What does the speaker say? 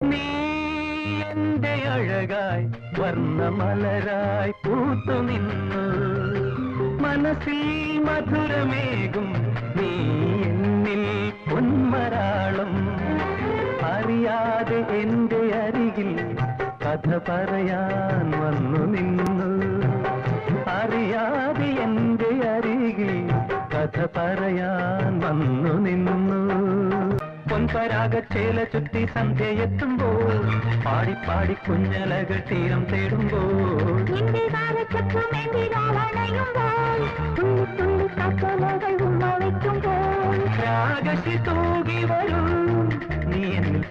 നീ എന്റെ അഴകായി വർണ്ണമലരായി പൂത്തു നിന്നു മനസ്സിൽ മധുരമേകും നീ എന്നിൽ പൊന്മരാളം അറിയാതെ എന്റെ അരികിൽ കഥ പറയാൻ വന്നു നിന്നു അറിയാതെ എന്റെ അരികിൽ കഥ പറയാൻ വന്നു നിന്നു പൊൻപരാഗച്ചേല ചുറ്റി സന്ധ്യയെത്തുമ്പോൾ പാടി പാടി കുഞ്ഞലകൾ തീരം തേടുമ്പോൾ രാഗശി തൂകി വരും നീ എന്നിൽ